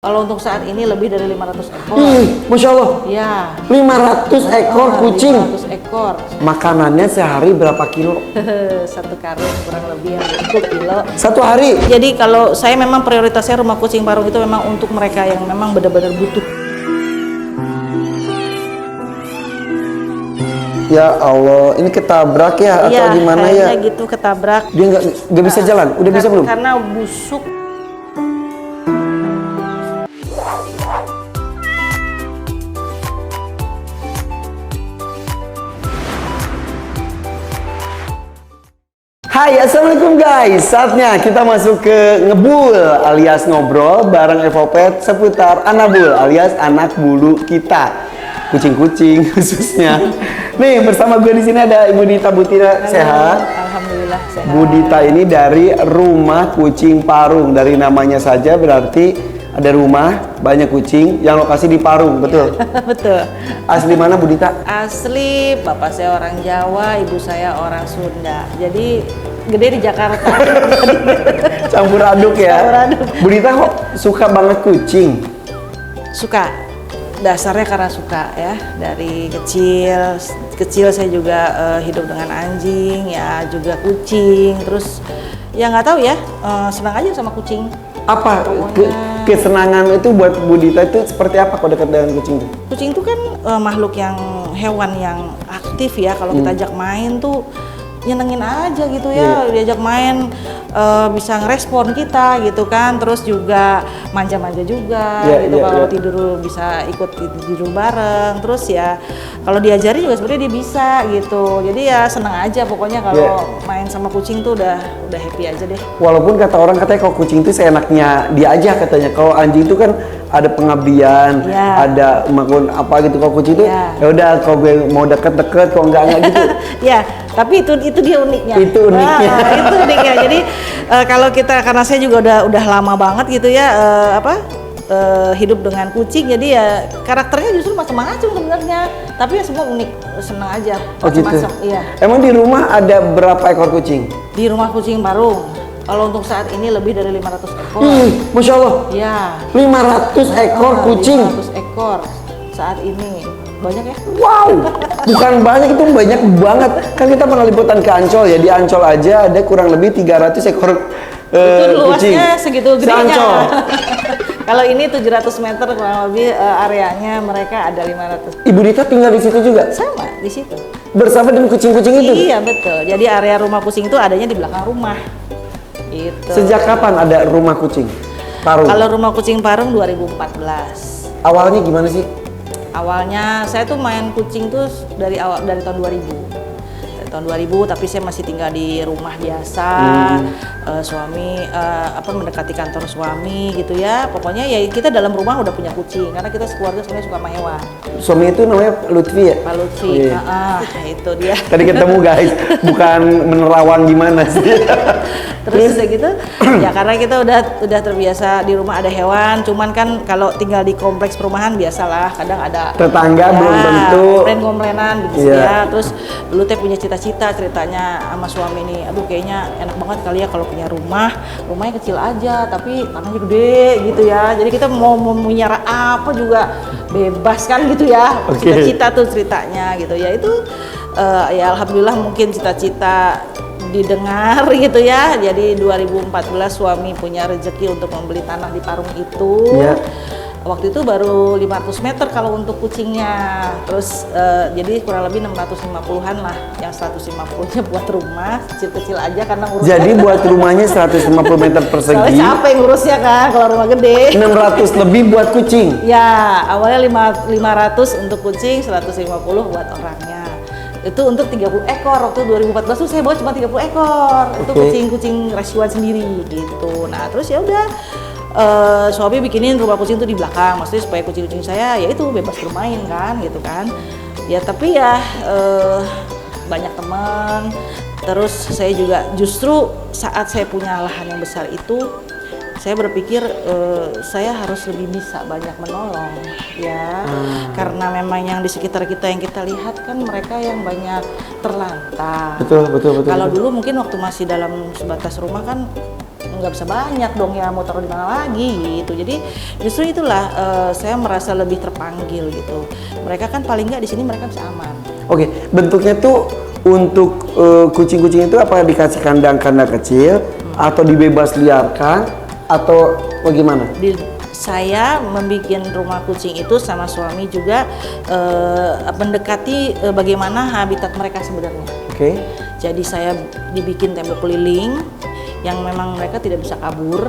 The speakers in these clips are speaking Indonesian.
Kalau untuk saat ini lebih dari 500 ekor. Masya Allah. Ya. 500 ekor kucing. 500 ekor. Makanannya sehari berapa kilo? Satu karung kurang lebih yang 1 kilo. Satu hari? Jadi kalau saya memang prioritasnya rumah kucing Parung itu memang untuk mereka yang memang benar-benar butuh. Ya Allah, ini ketabrak ya atau gimana ya? Iya, gitu ketabrak. Dia nggak bisa jalan, udah bisa belum? Karena busuk. Hai, assalamualaikum guys. Saatnya kita masuk ke ngebul alias ngobrol bareng Evopet seputar anabul alias anak bulu kita, kucing-kucing khususnya. Nih bersama gue di sini ada Ibu Dita Butira. Halo, sehat? Alhamdulillah sehat. Bu Dita ini dari Rumah Kucing Parung. Dari namanya saja berarti ada rumah banyak kucing yang lokasi di Parung, betul? Betul. Asli mana Bu Dita? Asli, bapak saya orang Jawa, ibu saya orang Sunda. Jadi gede di Jakarta. Campur aduk ya. Campur aduk. Bu Dita kok suka banget kucing? Suka. Dasarnya karena suka ya. Dari kecil saya juga hidup dengan anjing, ya juga kucing. Terus ya nggak tahu ya, senang aja sama kucing. Apa kesenangan itu buat Bu Dita itu seperti apa kalau dekat dengan kucing itu? Kucing itu kan makhluk yang hewan yang aktif ya. Kalau kita ajak main tuh nyenengin aja gitu ya, diajak main bisa ngerespon kita gitu kan, terus juga manja-manja juga gitu. Kalau tidur bisa ikut tidur bareng, terus ya kalau diajari juga sebenarnya dia bisa gitu. Jadi ya seneng aja pokoknya kalau main sama kucing tuh udah happy aja deh. Walaupun kata orang katanya kalau kucing itu seenaknya dia aja katanya. Kalau anjing itu kan ada pengabdian, ada maklum apa gitu. Kalau kucing itu ya udah kalau gue mau deket-deket, kalau enggak gitu. Ya, tapi itu dia uniknya. Itu uniknya. Itu uniknya. Jadi kalau kita, karena saya juga udah lama banget gitu ya hidup dengan kucing, jadi ya karakternya justru macam-macam sebenarnya. Tapi ya semua unik, senang aja. Macam-macam. Iya. Emang di rumah ada berapa ekor kucing? Di rumah kucing Parung. Kalau untuk saat ini lebih dari 500 ekor. Masya Allah. Ya. 500 ekor kucing. 500 ekor saat ini. Banyak ya? Wow, bukan banyak, itu banyak banget. Kan kita pernah liputan ke Ancol ya, di Ancol aja ada kurang lebih 300 ekor itu kucing. luasnya segitu gedenya. Kalau ini 700 meter kurang lebih areanya, mereka ada 500. Ibu Dita tinggal di situ juga? Sama, di situ. Bersama dengan kucing-kucing itu? Iya, betul. Jadi area rumah kucing itu adanya di belakang rumah. Gitu. Sejak kapan ada rumah kucing Parung? Kalau rumah kucing Parung 2014. Awalnya gimana sih? Awalnya saya tuh main kucing tuh dari tahun 2000. Dari tahun 2000, tapi saya masih tinggal di rumah biasa. Suami mendekati kantor suami gitu ya. Pokoknya ya kita dalam rumah udah punya kucing karena kita sekeluarga sebenarnya suka sama hewan. Suami itu namanya Lutfi ya? Pak Lutfi. Itu dia. Tadi ketemu guys, bukan menerawang gimana sih. Terus udah gitu, ya karena kita udah terbiasa di rumah ada hewan. Cuman kan kalau tinggal di kompleks perumahan biasalah, kadang ada tetangga belum tentu. Komplain-komplainan gitu ya. Terus dulu teh punya cita-cita ceritanya sama suami nih, aduh kayaknya enak banget kali ya kalau punya rumahnya kecil aja tapi tanahnya gede gitu ya. Jadi kita mau memelihara apa juga bebas kan gitu ya. Cita-cita tuh ceritanya gitu ya. Itu ya alhamdulillah mungkin cita-cita didengar gitu ya. Jadi 2014 suami punya rezeki untuk membeli tanah di Parung itu. Waktu itu baru 500 meter kalau untuk kucingnya. Terus jadi kurang lebih 650-an lah. Yang 150-nya buat rumah, kecil-kecil aja karena ngurusnya. Jadi buat rumahnya 150 meter persegi. Soalnya capek ngurusnya kan kalau rumah gede. 600 lebih buat kucing? Ya, awalnya 500 untuk kucing, 150 buat orangnya. Itu untuk 30 ekor. Waktu 2014 tuh saya bawa cuma 30 ekor. Itu kucing-kucing rasyuan sendiri gitu. Nah, terus ya udah suami bikinin rumah kucing itu di belakang, maksudnya supaya kucing-kucing saya ya itu bebas bermain kan gitu kan. Ya tapi ya banyak teman. Terus saya juga justru saat saya punya lahan yang besar itu saya berpikir saya harus lebih bisa banyak menolong ya. Karena memang yang di sekitar kita yang kita lihat kan mereka yang banyak terlantar. Betul. Kalau dulu mungkin waktu masih dalam sebatas rumah kan nggak bisa banyak dong ya, mau taruh di mana lagi gitu. Jadi justru itulah saya merasa lebih terpanggil gitu. Mereka kan paling nggak di sini mereka bisa aman. Oke, bentuknya tuh untuk kucing-kucing itu apa dikasih kandang-kandang kecil atau dibebas liarkan atau bagaimana? Saya membuat rumah kucing itu sama suami juga mendekati bagaimana habitat mereka sebenarnya. Oke. Jadi saya dibikin tembok keliling yang memang mereka tidak bisa kabur.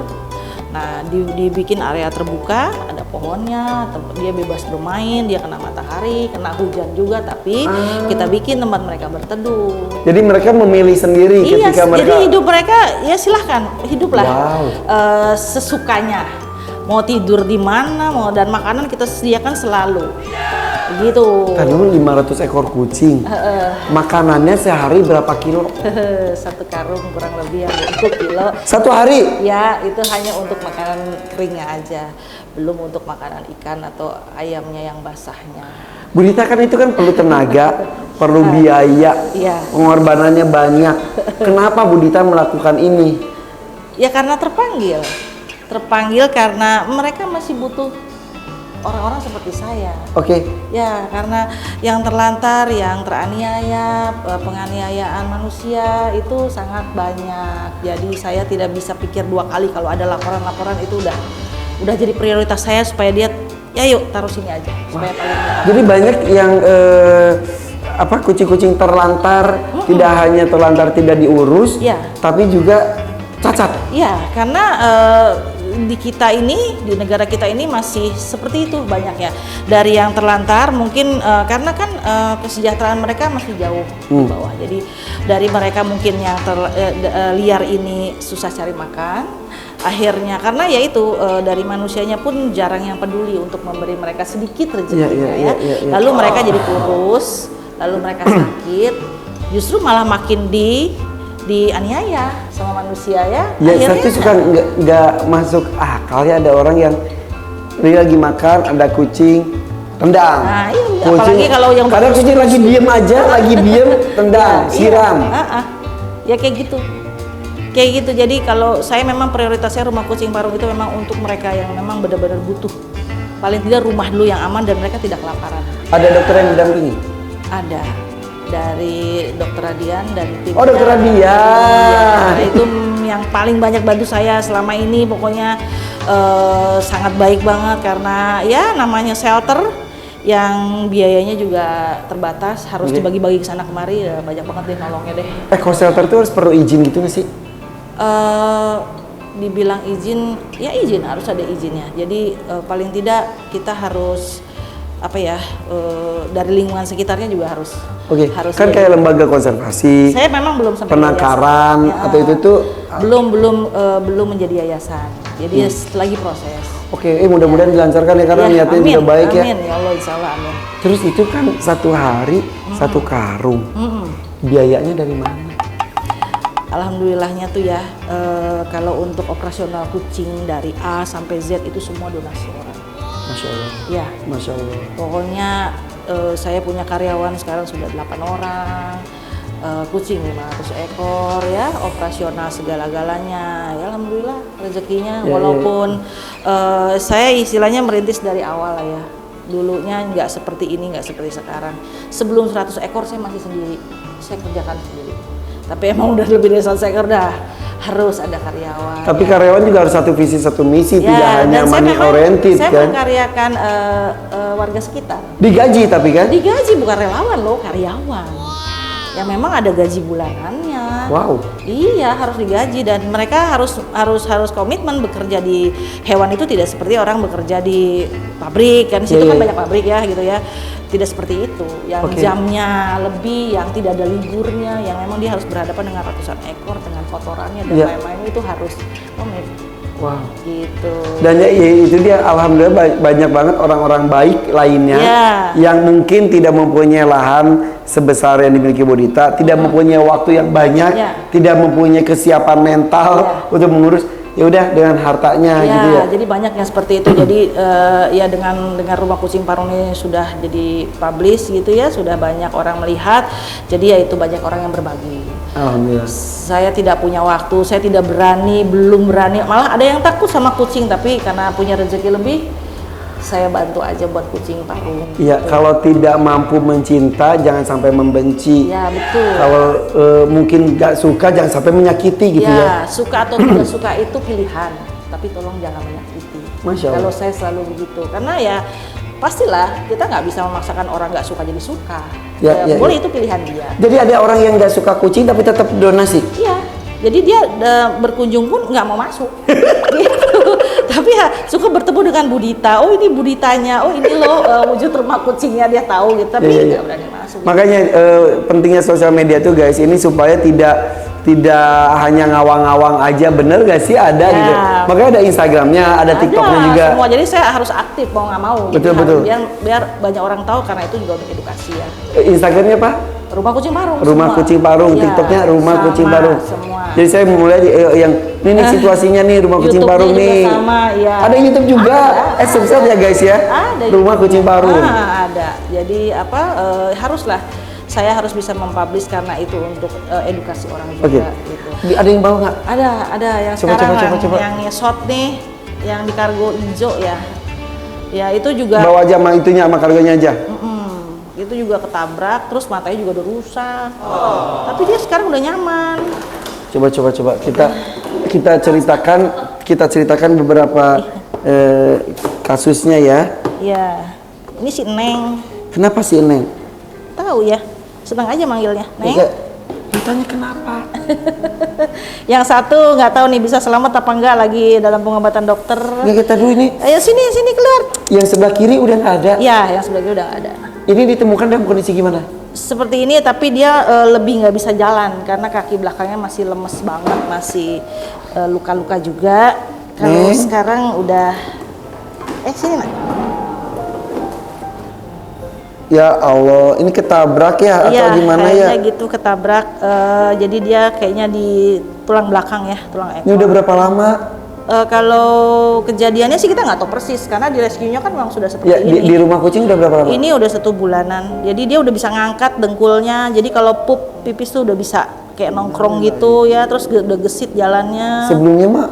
Nah, dibikin area terbuka, ada pohonnya, dia bebas bermain, dia kena matahari, kena hujan juga, tapi kita bikin tempat mereka berteduh. Jadi mereka memilih sendiri ketika mereka. Jadi hidup mereka ya silahkan hiduplah sesukanya. Mau tidur di mana, dan makanan kita sediakan selalu. Gitu. Kan dulu 500 ekor kucing. Makanannya sehari berapa kilo? 1 karung kurang lebih ya, 1 kilo. 1 hari? Ya, itu hanya untuk makanan keringnya aja. Belum untuk makanan ikan atau ayamnya yang basahnya. Bu Dita, kan itu kan perlu tenaga, perlu biaya, pengorbanannya banyak. Kenapa Bu Dita melakukan ini? Ya karena terpanggil karena mereka masih butuh orang-orang seperti saya. Oke. Ya, karena yang terlantar, yang teraniaya, penganiayaan manusia itu sangat banyak. Jadi saya tidak bisa pikir 2 kali kalau ada laporan-laporan, itu udah jadi prioritas saya supaya dia ya yuk taruh sini aja supaya paling dekat. Jadi banyak yang kucing-kucing terlantar, tidak hanya terlantar tidak diurus, tapi juga cacat. Iya, karena di kita ini, di negara kita ini masih seperti itu banyak ya. Dari yang terlantar mungkin karena kan kesejahteraan mereka masih jauh di bawah. Jadi dari mereka mungkin yang liar ini susah cari makan. Akhirnya karena ya itu dari manusianya pun jarang yang peduli untuk memberi mereka sedikit rezekinya Lalu mereka jadi kurus, lalu mereka sakit. Justru malah makin dianiaya sama manusia ya. Ya, saya tuh suka nggak masuk akal ya, ada orang yang dia lagi makan, ada kucing tendang. Nah, iya, kucing, apalagi kalau yang kadang kucing lagi diem aja, lagi diem tendang, siram. Ya kayak gitu. Jadi kalau saya memang prioritasnya rumah kucing parung itu memang untuk mereka yang memang benar-benar butuh. Paling tidak rumah dulu yang aman dan mereka tidak kelaparan. Ada dokter yang mendampingi? Ada. Dari Dokter Radian dan tim. Oh, Dokter Radian. Ya, itu yang paling banyak bantu saya selama ini, pokoknya sangat baik banget karena ya namanya shelter yang biayanya juga terbatas, harus dibagi-bagi ke sana kemari, ya banyak banget deh nolongnya deh. Kalau shelter tuh harus perlu izin gitu nggak sih? Dibilang izin, ya izin, harus ada izinnya. Jadi paling tidak kita harus dari lingkungan sekitarnya juga harus. Harus kan kayak lembaga konservasi. Saya memang belum sampai penangkaran atau itu tuh belum menjadi yayasan. Jadi lagi proses. Mudah-mudahan dilancarkan ya karena niatnya juga baik ya. Amin ya Allah, insya Allah amin. Terus itu kan 1 hari 1 karung. Biayanya dari mana? Alhamdulillahnya tuh ya, kalau untuk operasional kucing dari A sampai Z itu semua donasi orang. Masya Allah. Ya. Masya Allah. Pokoknya saya punya karyawan sekarang sudah 8 orang, kucing 500 ekor ya, operasional segala-galanya. Ya alhamdulillah rezekinya, walaupun saya istilahnya merintis dari awal lah ya. Dulunya nggak seperti ini, nggak seperti sekarang. Sebelum 100 ekor saya masih sendiri, saya kerjakan sendiri. Tapi emang udah lebih dari 100 ekor dah harus ada karyawan. Tapi karyawan juga harus satu visi satu misi, tidak hanya money oriented kan. Saya mengkaryakan warga sekitar. Digaji tapi kan? Digaji, bukan relawan loh, karyawan. Yang memang ada gaji bulanannya. Wow. Iya, harus digaji dan mereka harus komitmen bekerja di hewan itu, tidak seperti orang bekerja di pabrik kan. Situ kan banyak pabrik ya gitu ya. Tidak seperti itu, yang jamnya lebih, yang tidak ada liburnya, yang memang dia harus berhadapan dengan ratusan ekor dengan kotorannya dan lain-lain, itu harus komit. Wow. Gitu. Dan ya itu dia, alhamdulillah banyak banget orang-orang baik lainnya yang mungkin tidak mempunyai lahan sebesar yang dimiliki Bu Dita, tidak mempunyai waktu yang banyak, tidak mempunyai kesiapan mental untuk mengurus. Ya udah dengan hartanya gitu ya. Jadi banyak yang seperti itu. Jadi ya dengan rumah kucing parung ini sudah jadi publish gitu ya, sudah banyak orang melihat. Jadi ya itu banyak orang yang berbagi. Alhamdulillah. Saya tidak punya waktu, saya tidak berani, belum berani. Malah ada yang takut sama kucing, tapi karena punya rezeki lebih, saya bantu aja buat kucing parung. Iya, gitu. kalau tidak mampu mencinta, jangan sampai membenci. Ya betul. Kalau mungkin nggak suka, jangan sampai menyakiti gitu ya. Suka atau tidak suka itu pilihan, tapi tolong jangan menyakiti. Masya Allah. Kalau saya selalu begitu, karena ya pastilah kita nggak bisa memaksakan orang nggak suka jadi suka. Ya, Boleh ya. itu pilihan dia. Jadi ada orang yang nggak suka kucing tapi tetap donasi. Iya, jadi dia berkunjung pun nggak mau masuk, gitu. Tapi ya suka bertemu dengan budita. Oh ini buditanya, oh ini loh wujud rumah kucingnya, dia tahu gitu. Tapi Iya, iya. nggak berani masuk. Makanya pentingnya sosial media tuh guys, ini supaya tidak hanya ngawang-ngawang aja, bener gak sih ada Ya. gitu. Makanya ada Instagramnya, ada TikToknya juga. Semua, jadi saya harus aktif mau nggak mau. Betul, Jadi betul. Biar banyak orang tahu, karena itu juga untuk edukasi ya. Instagramnya apa? Rumah kucing parung. Rumah semua. kucing parung, Iya, TikToknya rumah sama, kucing parung. Semua. Jadi saya mulai yang ini situasinya nih rumah kucing YouTube-nya parung juga nih. sama, iya. Ada YouTube juga. Ada. Subscribe ya guys ya. Ada Rumah YouTube-nya. kucing parung. Ada. Jadi apa haruslah saya harus bisa mempublish karena itu untuk edukasi orang juga Oke. gitu. Ada yang bawa nggak? Ada yang Coba, sekarang coba. yang shot nih, yang di kargo hijau ya. Ya itu juga Bawa aja sama itunya, sama kargonya aja. itu juga ketabrak, terus matanya juga udah rusak. Tapi dia sekarang udah nyaman. Coba kita ceritakan beberapa kasusnya ya. Ya, ini si Neng. Kenapa sih Neng? Tahu ya, senang aja manggilnya Neng. Enggak. Ditanya kenapa? Yang satu nggak tahu nih bisa selamat apa enggak, lagi dalam pengobatan dokter. Nggak, kita dulu ini. Ayo sini keluar. Yang sebelah kiri udah nggak ada. Ya, yang sebelah kiri udah nggak ada. Ini ditemukan dalam kondisi gimana? Seperti ini, tapi dia lebih nggak bisa jalan karena kaki belakangnya masih lemes banget, masih luka-luka juga. Kalau sekarang udah, sini nak. Ya Allah, ini ketabrak ya atau Iya, gimana ya? kayaknya gitu ketabrak. Jadi dia kayaknya di tulang belakang ya, tulang ekor. Ini udah berapa lama? Kalau kejadiannya sih kita nggak tahu persis karena di rescue-nya kan memang sudah seperti Ya, ini. di rumah kucing udah berapa lama? Ini udah 1 bulanan. Jadi dia udah bisa ngangkat dengkulnya. Jadi kalau pup pipis tuh udah bisa kayak nongkrong gitu ya. Terus udah gesit jalannya. Sebelumnya mah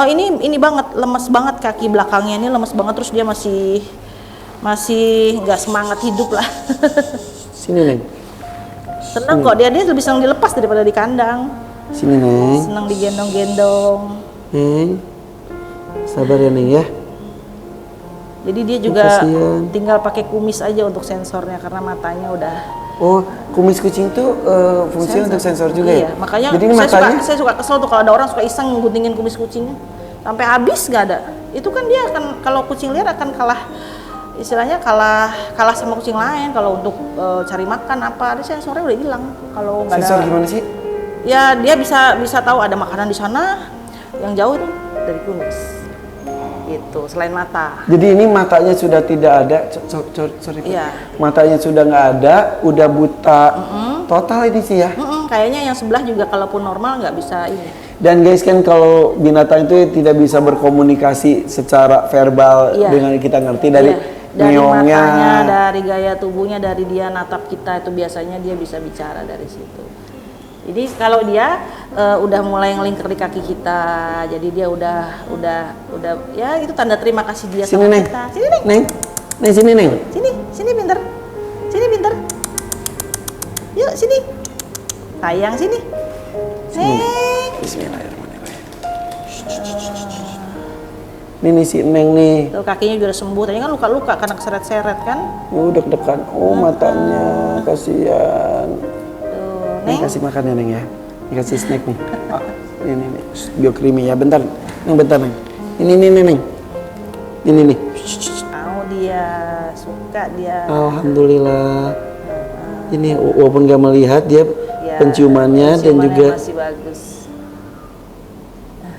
Ini banget, lemes banget kaki belakangnya, ini lemes banget, terus dia masih nggak semangat hidup lah. sini Neng. Senang kok dia lebih senang dilepas daripada di kandang. Sini Neng. Senang digendong-gendong. Neng. Sabar ya Neng ya. Jadi dia juga Kasian. tinggal pakai kumis aja untuk sensornya karena matanya udah. Oh, kumis kucing tuh fungsi untuk sensor juga Iya, ya? makanya Jadi ini matanya saya suka kesel tuh kalau ada orang suka iseng guntingin kumis kucingnya sampai habis nggak ada. Itu kan dia akan, kalau kucing liar akan kalah, istilahnya kalah sama kucing lain kalau untuk cari makan apa. Ada sensornya udah hilang kalau nggak ada. sensor gimana sih? Ya dia bisa tahu ada makanan di sana, yang jauh tuh dari kumis. Gitu, selain mata. Jadi ini matanya sudah tidak ada, sorry. Iya. Matanya sudah nggak ada, udah buta total ini sih ya. Kayaknya yang sebelah juga kalaupun normal nggak bisa ini. Dan guys kan kalau binatang itu tidak bisa berkomunikasi secara verbal Iya. dengan kita ngerti dari Dari meongnya. matanya, dari gaya tubuhnya, dari dia natap kita itu biasanya dia bisa bicara dari situ. Jadi kalau dia udah mulai ngelingker di kaki kita, jadi dia udah ya itu tanda terima kasih dia Sini sama Neng. kita. Sini Neng. Neng, sini Neng. Sini pinter. Sini pinter. Yuk sini. Sayang sini. Neng. Bismillahirrahmanirrahim. Ini si Neng nih. Tuh kakinya juga udah sembuh. Tadi kan luka-luka karena keseret-seret kan. Udah deg-degan. Oh matanya, kasihan. Tuh, Neng Neng. kasih makan ya Neng ya. Ini kasih snack nih. Ini nih, biokrimi ya. Bentar, Neng bentar Neng. Ini Neng. Ini nih. Mau dia, suka dia. Alhamdulillah. Ini walaupun gak melihat dia Ya, penciumannya dan penciumannya juga masih bagus.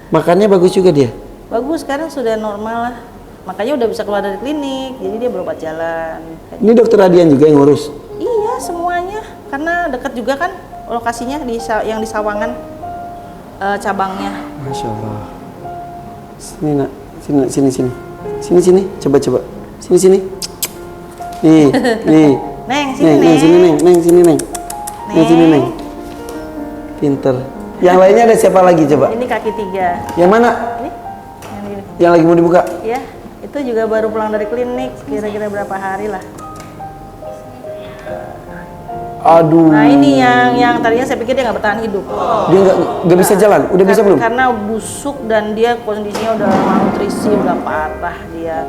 makannya bagus juga dia. Bagus, sekarang sudah normal lah. Makanya udah bisa keluar dari klinik, jadi dia berobat jalan. Ini dokter Adian juga yang ngurus. Iya, semuanya. Karena dekat juga kan lokasinya yang di Sawangan cabangnya. Masya Allah. Sini nak, sini. Coba. Sini. Nih. Neng, sini Neng, sini Neng. Neng, sini Neng. Neng, sini Neng. Pinter. Yang lainnya ada siapa lagi coba? Ini kaki 3. Yang mana? Ini, yang ini. Yang lagi mau dibuka? Ya, itu juga baru pulang dari klinik, kira-kira berapa hari lah. Aduh. Nah ini yang tadinya saya pikir dia nggak bertahan hidup. Dia nggak bisa jalan. Udah bisa belum? Karena busuk dan dia kondisinya udah malnutrisi, udah parah dia.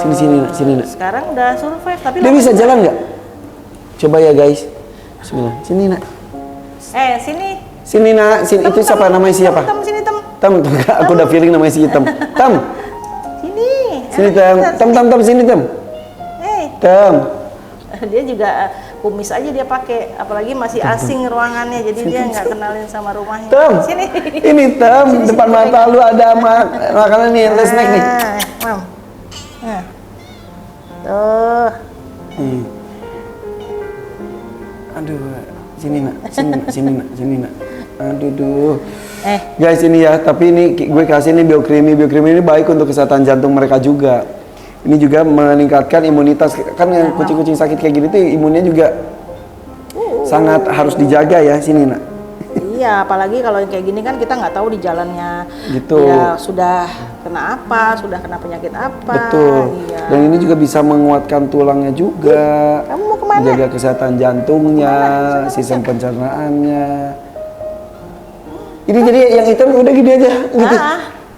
Sini nak. Sekarang udah survive, tapi Dia bisa jalan nggak? Coba ya guys. Bismillah. Sini nak. Sini. Sini nak. Sini. Itu siapa namanya siapa? Tem, sini tem. Tem. Aku udah feeling namanya si Tem. Tem. Sini. Sini Tem. Tem sini Tem. Tem. Dia juga kumis aja dia pakai, apalagi masih asing ruangannya, jadi dia nggak kenalin sama rumahnya. Tem. Sini. Ini Tem. Depan mata lu ada makanan nih. Let's snack nih. Mam. Nah. Tuh. Aduh, sini nak. Sini nak. Aduh. Guys, ini ya, tapi ini gue kasih ini Biokrimi. Biokrimi ini baik untuk kesehatan jantung mereka juga. Ini juga meningkatkan imunitas. Kan yang kucing-kucing sakit kayak gini tuh imunnya juga sangat harus dijaga ya. Sini nak. Iya, apalagi kalau yang kayak gini kan kita nggak tahu di jalannya gitu. Ya sudah kena apa, sudah kena penyakit apa. Betul. Iya. Dan ini juga bisa menguatkan tulangnya juga. Kamu mau kemana? Menjaga kesehatan jantungnya, sistem pencernaannya. Ini jadi yang hitam udah gini aja gitu.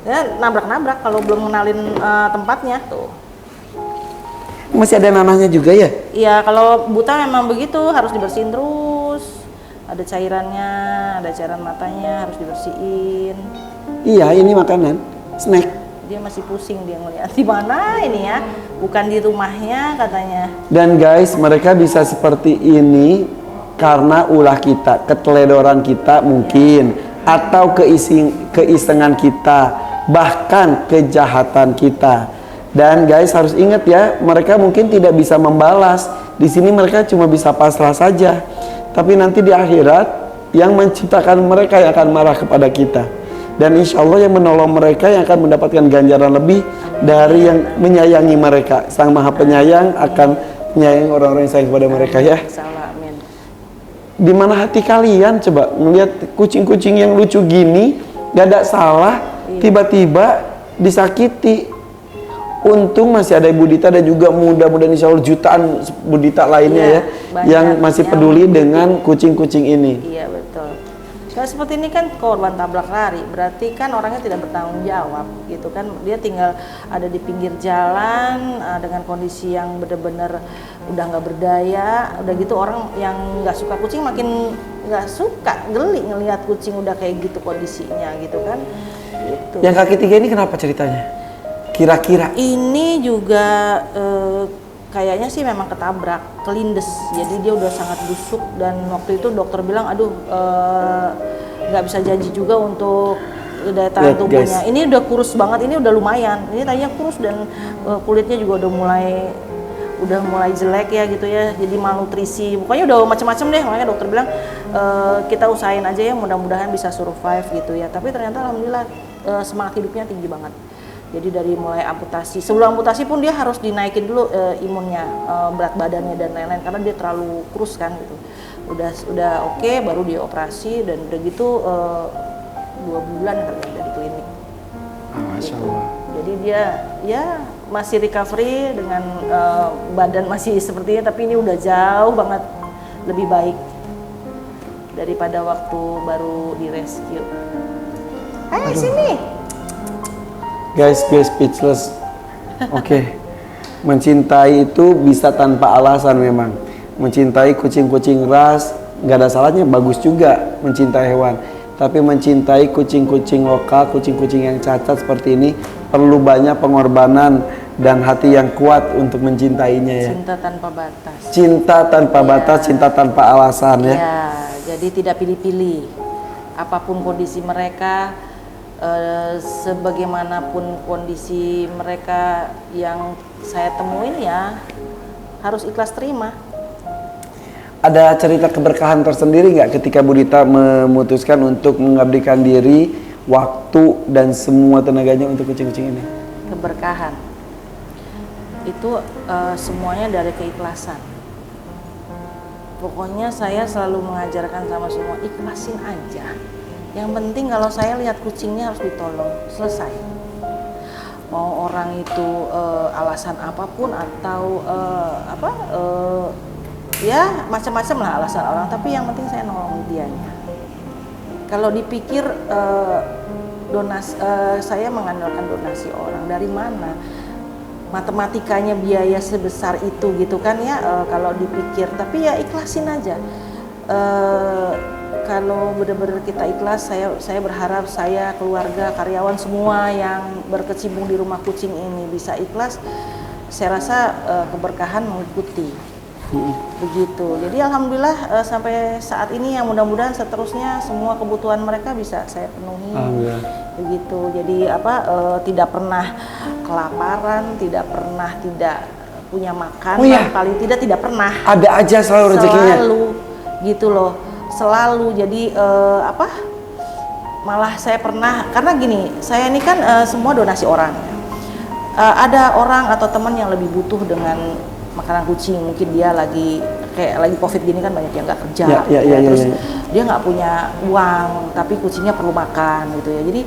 Ya nabrak-nabrak kalau belum mengenalin tempatnya tuh. Masih ada nanahnya juga ya? Iya, kalau buta memang begitu, harus dibersihin terus. Ada cairannya, ada cairan matanya harus dibersihin. Iya, ini makanan, snack. Dia masih pusing dia ngeliat di mana ini ya, bukan di rumahnya katanya. Dan guys, mereka bisa seperti ini karena ulah kita, keteledoran kita mungkin, atau keisengan kita, bahkan kejahatan kita. Dan guys harus ingat ya, mereka mungkin tidak bisa membalas. Di sini mereka cuma bisa pasrah saja. Tapi nanti di akhirat yang menciptakan mereka yang akan marah kepada kita. Dan insya Allah yang menolong mereka yang akan mendapatkan ganjaran lebih dari yang menyayangi mereka. Sang Maha Penyayang akan menyayangi orang-orang yang sayang kepada mereka ya. Amin. Di mana hati kalian coba melihat kucing-kucing yang lucu gini, gak ada salah, tiba-tiba disakiti. Untung masih ada Ibu Dita dan juga mudah-mudahan insya Allah jutaan Bu Dita lainnya ya yang masih peduli dengan kucing-kucing ini. Iya betul. Kalau seperti ini kan korban tabrak lari, berarti kan orangnya tidak bertanggung jawab gitu kan. Dia tinggal ada di pinggir jalan dengan kondisi yang benar-benar udah nggak berdaya. Udah gitu orang yang nggak suka kucing makin nggak suka, geli ngelihat kucing udah kayak gitu kondisinya gitu kan. Gitu. Yang kaki 3 ini kenapa ceritanya? Kira-kira ini juga kayaknya sih memang ketabrak, kelindes, jadi dia udah sangat busuk dan waktu itu dokter bilang aduh nggak bisa janji juga untuk daya tahan tubuhnya. Ini udah kurus banget, ini udah lumayan, ini tadinya kurus dan kulitnya juga udah mulai jelek ya gitu ya, jadi malnutrisi, pokoknya udah macam-macam deh. Makanya dokter bilang kita usahain aja ya, mudah-mudahan bisa survive gitu ya. Tapi ternyata alhamdulillah semangat hidupnya tinggi banget. Jadi dari mulai amputasi, sebelum amputasi pun dia harus dinaikin dulu imunnya, berat badannya dan lain-lain karena dia terlalu kurus kan gitu. Udah oke, baru dia operasi dan udah gitu 2 bulan kali dari klinik. Masya Allah. Jadi dia ya masih recovery dengan badan masih sepertinya, tapi ini udah jauh banget lebih baik daripada waktu baru di rescue. Hai sini. Guys, gue speechless. Oke. Mencintai itu bisa tanpa alasan memang. Mencintai kucing-kucing ras, gak ada salahnya, bagus juga mencintai hewan. Tapi mencintai kucing-kucing lokal, kucing-kucing yang cacat seperti ini, perlu banyak pengorbanan dan hati yang kuat untuk mencintainya ya. Cinta tanpa batas. Cinta tanpa batas, cinta tanpa alasan ya. Ya, jadi tidak pilih-pilih. Apapun kondisi mereka, sebagaimanapun kondisi mereka yang saya temuin ya harus ikhlas terima. Ada cerita keberkahan tersendiri nggak ketika Bu Dita memutuskan untuk mengabdikan diri, waktu dan semua tenaganya untuk kucing-kucing ini? Keberkahan itu semuanya dari keikhlasan. Pokoknya saya selalu mengajarkan sama semua, ikhlasin aja. Yang penting kalau saya lihat kucingnya harus ditolong, selesai. Mau orang itu alasan apapun atau ya macam-macam lah alasan orang, tapi yang penting saya nolong dianya. Kalau dipikir saya mengandalkan donasi orang, dari mana matematikanya biaya sebesar itu gitu kan ya, kalau dipikir, tapi ya ikhlasin aja. Kalau benar-benar kita ikhlas, saya berharap saya, keluarga, karyawan semua yang berkecimpung di rumah kucing ini bisa ikhlas. Saya rasa keberkahan mengikuti. Begitu. Jadi alhamdulillah sampai saat ini, yang mudah-mudahan seterusnya semua kebutuhan mereka bisa saya penuhi. Begitu. Jadi tidak pernah kelaparan, tidak pernah tidak punya makan, paling tidak pernah. Ada aja selalu rezekinya. Selalu gitu loh. Selalu. Jadi malah saya pernah, karena gini, saya ini kan semua donasi orang. Ada orang atau teman yang lebih butuh dengan makanan kucing, mungkin dia lagi COVID gini kan banyak yang nggak kerja, terus dia nggak punya uang, tapi kucingnya perlu makan gitu ya. Jadi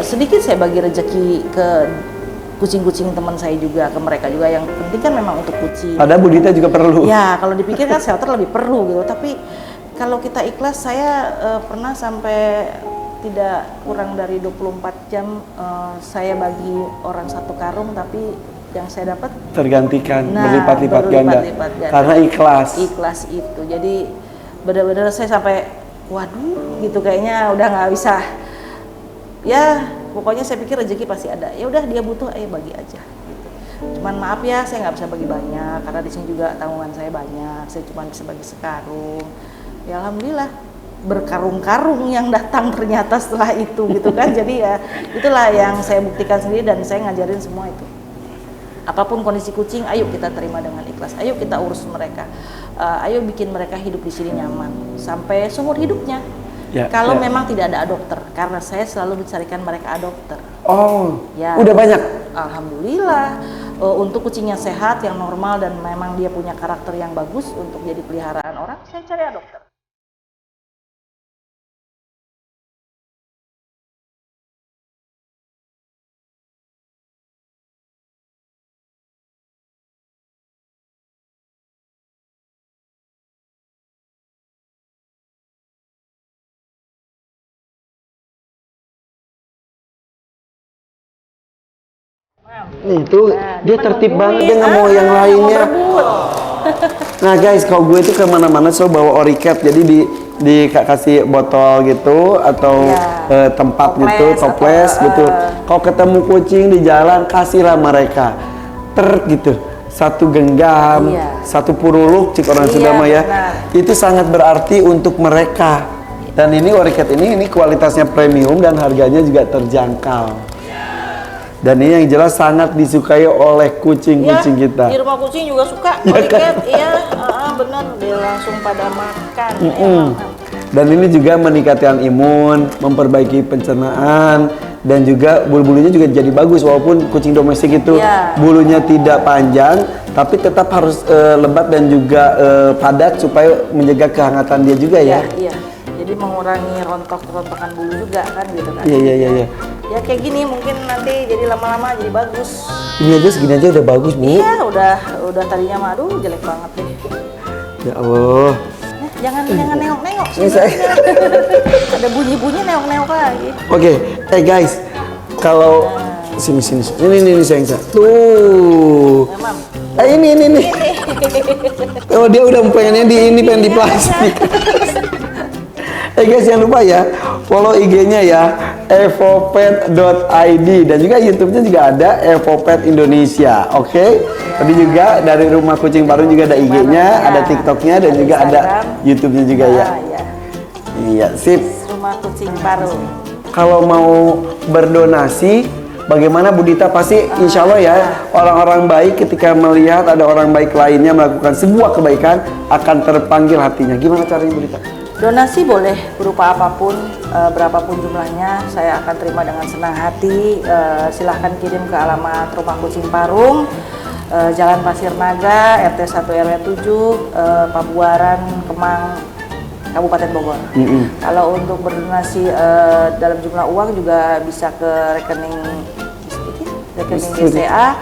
sedikit saya bagi rezeki ke kucing-kucing teman saya juga, ke mereka juga, yang penting kan memang untuk kucing. Ada Budita juga perlu. Ya kalau dipikir kan shelter lebih perlu gitu, tapi kalau kita ikhlas, saya pernah sampai tidak kurang dari 24 jam saya bagi orang satu karung, tapi yang saya dapat tergantikan berlipat-lipat ganda karena ikhlas itu. Jadi benar-benar saya sampai waduh gitu, kayaknya udah nggak bisa ya. Pokoknya saya pikir rezeki pasti ada, ya udah dia butuh, ayo bagi aja gitu. Cuman maaf ya, saya nggak bisa bagi banyak karena di sini juga tanggungan saya banyak, saya cuma bisa bagi sekarung. Ya alhamdulillah berkarung-karung yang datang ternyata setelah itu gitu kan. Jadi ya itulah yang saya buktikan sendiri, dan saya ngajarin semua itu. Apapun kondisi kucing, ayo kita terima dengan ikhlas. Ayo kita urus mereka. Ayo bikin mereka hidup di sini nyaman sampai seumur hidupnya. Kalau memang tidak ada adopter, karena saya selalu mencarikan mereka adopter. Oh, ya. Udah banyak? Alhamdulillah. Untuk kucing yang sehat, yang normal, dan memang dia punya karakter yang bagus untuk jadi peliharaan orang, saya cari adopter. Nih tuh dia tertib banget, dia nggak mau yang lainnya. Nah guys, kalau gue itu kemana-mana selalu bawa Oricat, jadi dikasih botol gitu atau tempat toples, gitu, toples gitu. Kalau ketemu kucing di jalan, kasihlah mereka gitu, satu genggam, satu puruluk, cik orang sudah mah ya. Itu sangat berarti untuk mereka. Dan ini Oricat ini kualitasnya premium dan harganya juga terjangkau. Dan ini yang jelas sangat disukai oleh kucing-kucing kita. Di rumah kucing juga suka Oricat, benar, dia langsung pada makan. Dan ini juga meningkatkan imun, memperbaiki pencernaan, dan juga bulu-bulunya juga jadi bagus. Walaupun kucing domestik itu bulunya tidak panjang, tapi tetap harus lebat dan juga padat supaya menjaga kehangatan dia juga ya. Iya. Jadi mengurangi rontok-rontokan bulu juga kan gitu kan. Iya. Ya kayak gini mungkin nanti jadi lama-lama jadi bagus. Ini aja segini aja udah bagus, Bu. Iya, udah tadinya mah aduh jelek banget deh. Ya Allah. Jangan nengok-nengok sih. Ada bunyi-bunyi nengok-nengok lagi. Oke, guys. Kalau sini. Ini sayang. Tuh. Ya, ini. Oh, dia udah pengennya pengen di plastik. Guys, jangan lupa ya, follow IG-nya ya, evopet.id, dan juga YouTube-nya juga ada Evopet Indonesia. Oke? Tadi juga dari Rumah Kucing Parung juga ada IG-nya, ada TikTok-nya, dan juga ada YouTube-nya juga ya. Iya, sip. Rumah Kucing Parung. Kalau mau berdonasi, bagaimana Budita? Pasti insya Allah ya, orang-orang baik ketika melihat ada orang baik lainnya melakukan sebuah kebaikan akan terpanggil hatinya. Gimana caranya Budita? Donasi boleh berupa apapun, berapapun jumlahnya, saya akan terima dengan senang hati. Silahkan kirim ke alamat Rumah Kucing Parung. Jalan Pasir Naga, RT 1 RW 7, Pabuaran, Kemang, Kabupaten Bogor. Kalau untuk berdonasi dalam jumlah uang juga bisa ke rekening BCA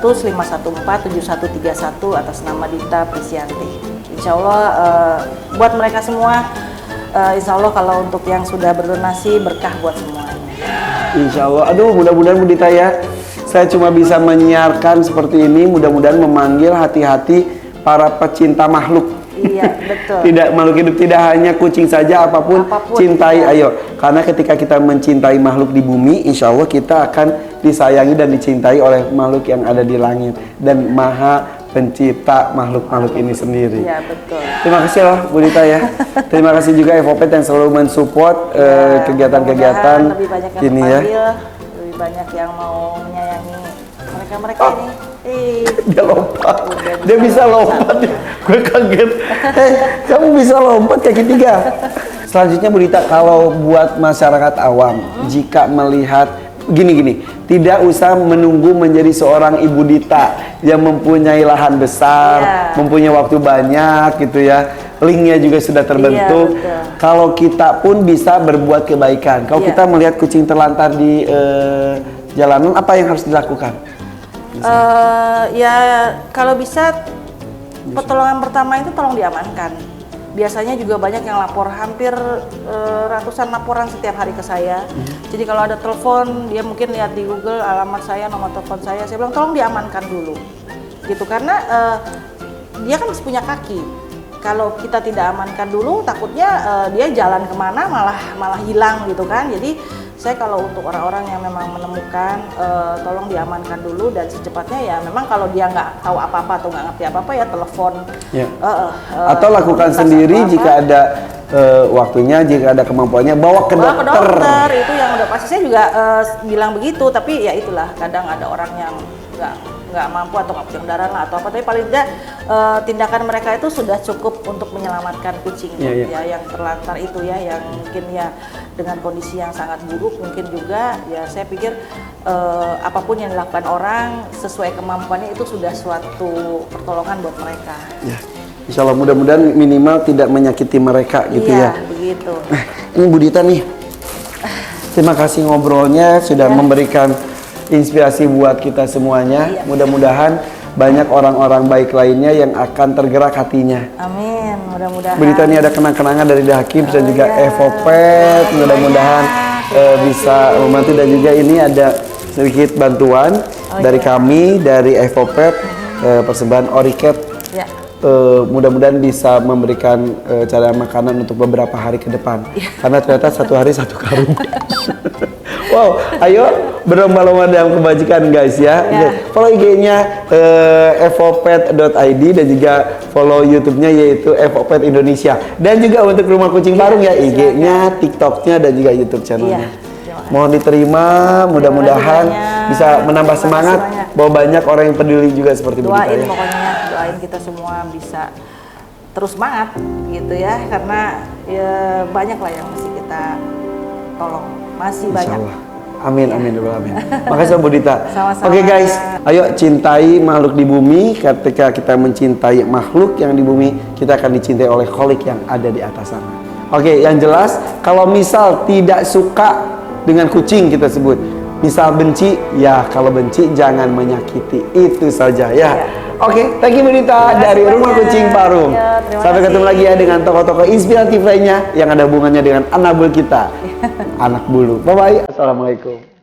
700-514-7131 atas nama Dita Prisyanti. Insya Allah buat mereka semua, insya Allah kalau untuk yang sudah berdonasi berkah buat semuanya. Insya Allah. Aduh, mudah-mudahan Bu Dita ya, saya cuma bisa menyiarkan seperti ini, mudah-mudahan memanggil hati-hati para pecinta makhluk. Iya, betul. Tidak, makhluk hidup tidak hanya kucing saja, apapun cintai, iya. ayo. Karena ketika kita mencintai makhluk di bumi, insya Allah kita akan disayangi dan dicintai oleh makhluk yang ada di langit dan Maha Pencipta makhluk-makhluk ini sendiri. Iya, betul. Terima kasih loh Bu Dita ya. Terima kasih juga FOPet yang selalu mensupport kegiatan-kegiatan ini ya. Lebih banyak yang mau menyayangi mereka ini. Dia lompat, dia bisa lompat. Gue kaget. Kamu bisa lompat kaki 3. Selanjutnya Bu Dita, kalau buat masyarakat awam, jika melihat gini, tidak usah menunggu menjadi seorang Ibu Dita yang mempunyai lahan besar, mempunyai waktu banyak gitu ya. Linknya juga sudah terbentuk. Kalau kita pun bisa berbuat kebaikan. Kalau kita melihat kucing terlantar di jalanan, apa yang harus dilakukan? Ya kalau bisa pertolongan pertama itu tolong diamankan. Biasanya juga banyak yang lapor, hampir ratusan laporan setiap hari ke saya. Jadi kalau ada telepon, dia mungkin lihat di Google alamat saya, nomor telepon saya bilang tolong diamankan dulu, gitu. Karena dia kan masih punya kaki. Kalau kita tidak amankan dulu, takutnya dia jalan kemana malah hilang gitu kan. Jadi saya kalau untuk orang-orang yang memang menemukan, tolong diamankan dulu dan secepatnya ya. Memang kalau dia nggak tahu apa-apa atau nggak ngerti apa-apa ya telepon. Atau lakukan sendiri jika ada waktunya, jika ada kemampuannya, bawa ke dokter. Itu yang udah pasti. Saya juga bilang begitu, tapi ya itulah kadang ada orang yang nggak mampu atau nggak punya kendaraan atau apa, tapi paling tidak tindakan mereka itu sudah cukup untuk menyelamatkan kucing ya yang terlantar itu ya, yang mungkin ya dengan kondisi yang sangat buruk mungkin juga ya. Saya pikir apapun yang dilakukan orang sesuai kemampuannya itu sudah suatu pertolongan buat mereka. Ya. Insya Allah mudah-mudahan minimal tidak menyakiti mereka gitu ya. Iya, begitu. Ini Bu Dita nih, terima kasih ngobrolnya, sudah memberikan inspirasi buat kita semuanya. Mudah-mudahan banyak orang-orang baik lainnya yang akan tergerak hatinya. Amin, mudah-mudahan. Bu Dita ini ada kenang-kenangan dari Hakim dan juga FOPet. Mudah-mudahan bisa membantu, dan juga ini ada sedikit bantuan dari kami, dari FOPet, persembahan Oricat. Mudah-mudahan bisa memberikan cadangan makanan untuk beberapa hari ke depan. Karena ternyata satu hari 1 karung. Wow, ayo berlomba-lomba dalam kebajikan guys ya. Follow IG-nya evopet.id dan juga follow YouTube-nya yaitu Evopet Indonesia. Dan juga untuk Rumah Kucing Parung ya, IG-nya, TikTok-nya dan juga YouTube channelnya. Mohon diterima, mudah-mudahan bisa menambah semangat bahwa banyak orang yang peduli juga seperti Bu Dita ya. Pokoknya doain kita semua bisa terus semangat gitu ya, karena ya banyak lah yang mesti kita tolong. Masih banyak. Amin, amin, amin. Makasih Bu Dita. Sama-sama. Oke guys, ayo cintai makhluk di bumi. Ketika kita mencintai makhluk yang di bumi, kita akan dicintai oleh Kholik yang ada di atas sana. Oke, yang jelas kalau misal tidak suka dengan kucing kita sebut, misal benci, ya kalau benci jangan menyakiti, itu saja ya. Oke, thank you Bu Dita dari Rumah Kucing Parung. Sampai ketemu lagi ya dengan tokoh-tokoh inspiratif lainnya yang ada hubungannya dengan anak bulu kita. Anak bulu. Bye-bye. Assalamualaikum.